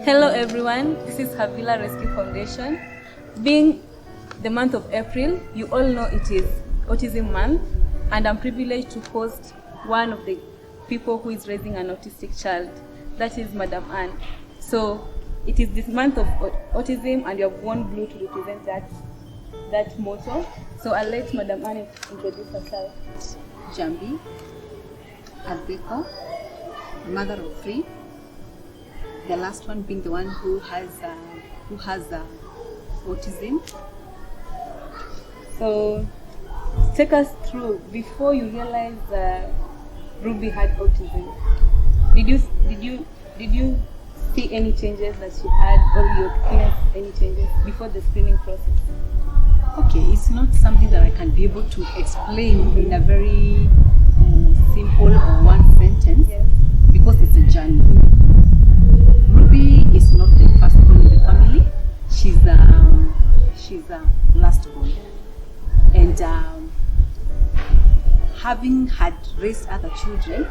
Hello everyone, this is Havilah Rescue Foundation. Being the month of April, you all know it is Autism Month, and I'm privileged to host one of the people who is raising an autistic child, that is Madam Anne. So it is this month of autism and you have worn blue to represent that motto. So I'll let Madam Anne introduce herself. Jambi, Albeko, mother of three. The last one being the one who has autism. So take us through, before you realize Ruby had autism, did you see any changes that she had, or you experienced any changes before the screening process? Okay, it's not something that I can be able to explain in a very simple or one sentence, Yes. because it's a journey. Ruby is not the first born in the family. She's a last born, and having had raised other children,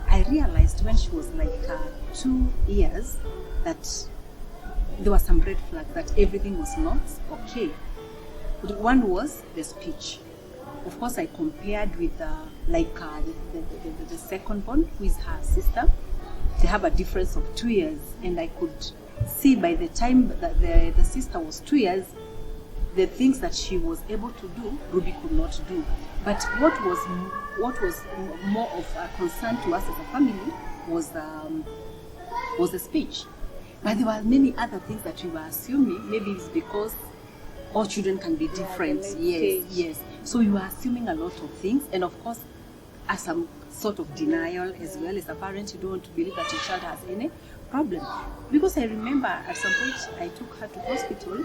I realized when she was like 2 years that there were some red flags, that everything was not okay. One was the speech. Of course, I compared with the second born, who is her sister. They have a difference of 2 years, and I could see by the time that the sister was 2 years, the things that she was able to do, Ruby could not do. But what was more of a concern to us as a family was the speech. But there were many other things that we were assuming. Maybe it's because all children can be different. Yes. So we were assuming a lot of things, and of course, as some sort of denial as well. As a parent, you don't want to believe that your child has any problem. Because I remember at some point I took her to hospital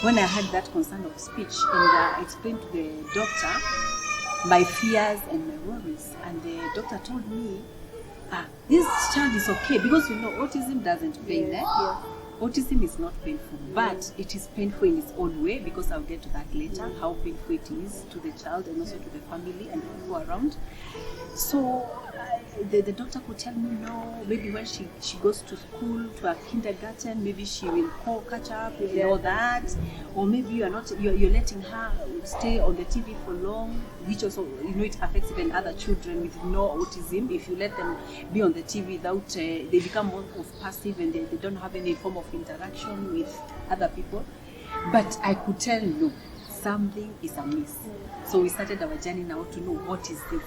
when I had that concern of speech, and I explained to the doctor my fears and my worries, and the doctor told me, this child is okay, because autism doesn't pain. Autism is not painful, but it is painful in its own way, because I'll get to that later, how painful it is to the child and also to the family and people around. So the doctor could tell me, no, maybe when she goes to school, to a kindergarten, maybe she will catch up with all that, or maybe you're letting her stay on the TV for long, which also it affects even other children with no autism. If you let them be on the TV without, they become more of passive, and they don't have any form of interaction with other people. But I could tell, no, something is amiss. So we started our journey now to know what is this,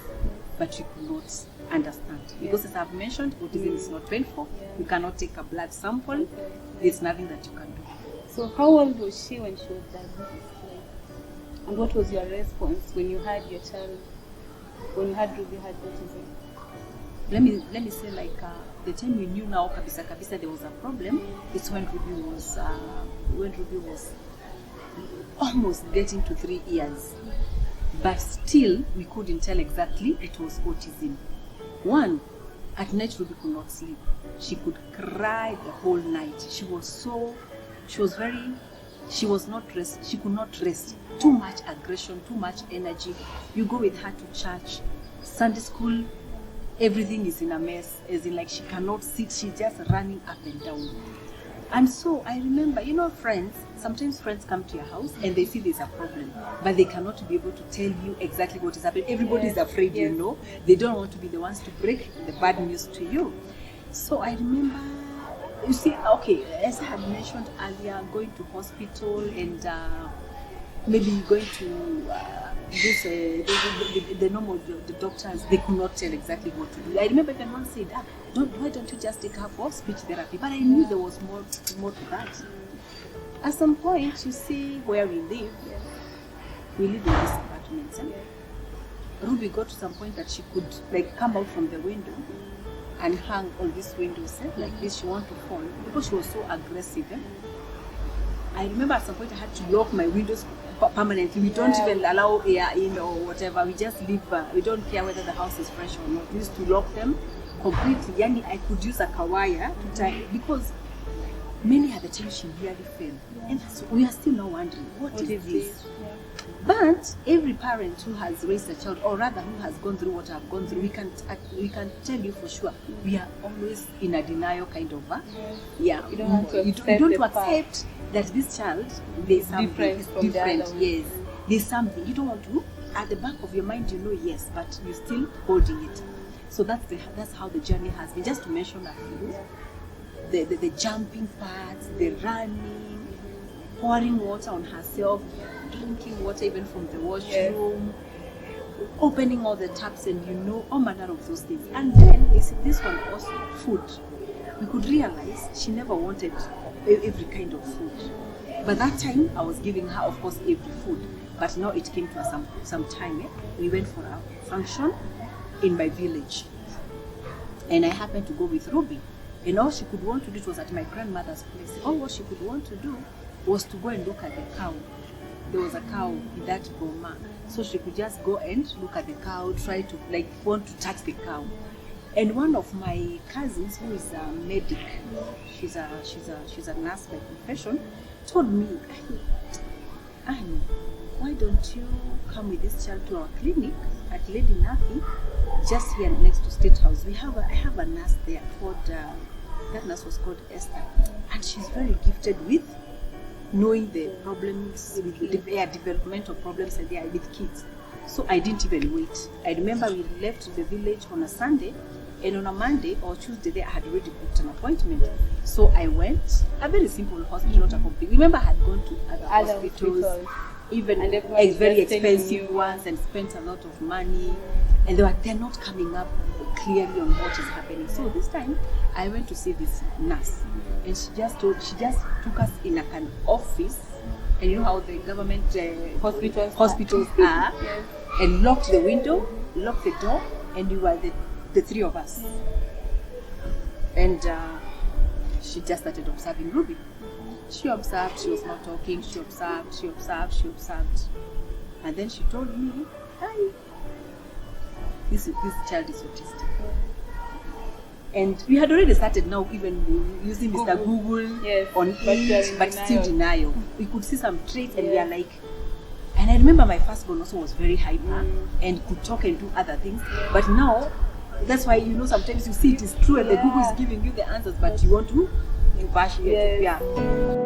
but we could not understand, because as I've mentioned, autism is not painful. You cannot take a blood sample. There's nothing that you can do. So how old was she when she was diagnosed? And what was your response when you had your child, when you had Ruby had autism? Let me say, the time we knew now kabisa there was a problem, it's when Ruby was almost getting to 3 years. But still, we couldn't tell exactly it was autism. One, at night Ruby could not sleep. She could cry the whole night. She could not rest. Too much aggression, too much energy. You go with her to church, Sunday school, everything is in a mess, as in she cannot sit, she's just running up and down. And so I remember, sometimes friends come to your house and they see there's a problem, but they cannot be able to tell you exactly what is happening. Everybody is afraid, They don't want to be the ones to break the bad news to you. So I remember, you see, as I had mentioned earlier, going to hospital and maybe going to the normal the doctors, they could not tell exactly what to do. I remember even one said, why don't you just take her for speech therapy? But I knew there was more to that. At some point, you see where we live. We live in this apartment. Ruby got to some point that she could come out from the window and hang on this windowsill like this. She wanted to fall because she was so aggressive. I remember at some point I had to lock my windows permanently. We don't even allow air in or whatever. We just leave. We don't care whether the house is fresh or not. We used to lock them completely. Yani, I could use a kawaya to tie, because many at the time she really fell. And so we are still now wondering, what is this? But every parent who has raised a child, or rather who has gone through what I've gone through, we can tell you for sure, we are always in a denial kind of. Yeah, You don't want to you accept don't the accept that this child, there's something different is from the different. other one. Yes, there's something you don't want to. At the back of your mind, you know yes, but you're still holding it. So that's how the journey has been. Just to mention a few, the jumping parts, the running, pouring water on herself, drinking water even from the washroom, opening all the taps, and all manner of those things. And then this one also, food. We could realize she never wanted every kind of food. But that time I was giving her, of course, every food. But now it came to some time. We went for a function in my village, and I happened to go with Ruby. And all she could want to do, it was at my grandmother's place. All what she could want to do was to go and look at the cow. There was a cow in that boma, so she could just go and look at the cow, try to want to touch the cow. And one of my cousins, who is a medic, she's a nurse by profession, told me, Annie, why don't you come with this child to our clinic at Lady Nafi, just here next to State House? I have a nurse there called, that nurse was called Esther, and she's very gifted with knowing the problems, with the developmental problems and with kids. So I didn't even wait. I remember we left the village on a Sunday, and on a Monday or Tuesday, I had already booked an appointment. So I went, a very simple hospital, not a complete. Remember, I had gone to other hospitals, even very expensive ones, and spent a lot of money, and they're not coming up clearly on what is happening. So this time, I went to see this nurse, and she just took us in an office, and you know how the government hospitals are, Yes. and locked the window, locked the door, and we were the three of us. And she just started observing Ruby. She observed, she was not talking, she observed. And then she told me, hi, this child is autistic. And we had already started now even using Mr. Google Yes, on but it, but still denial. We could see some traits, and we are like, and I remember my firstborn also was very hyper and could talk and do other things. But now, that's why sometimes you see it is true and the Google is giving you the answers, but you want to bash it. Yes. Yeah.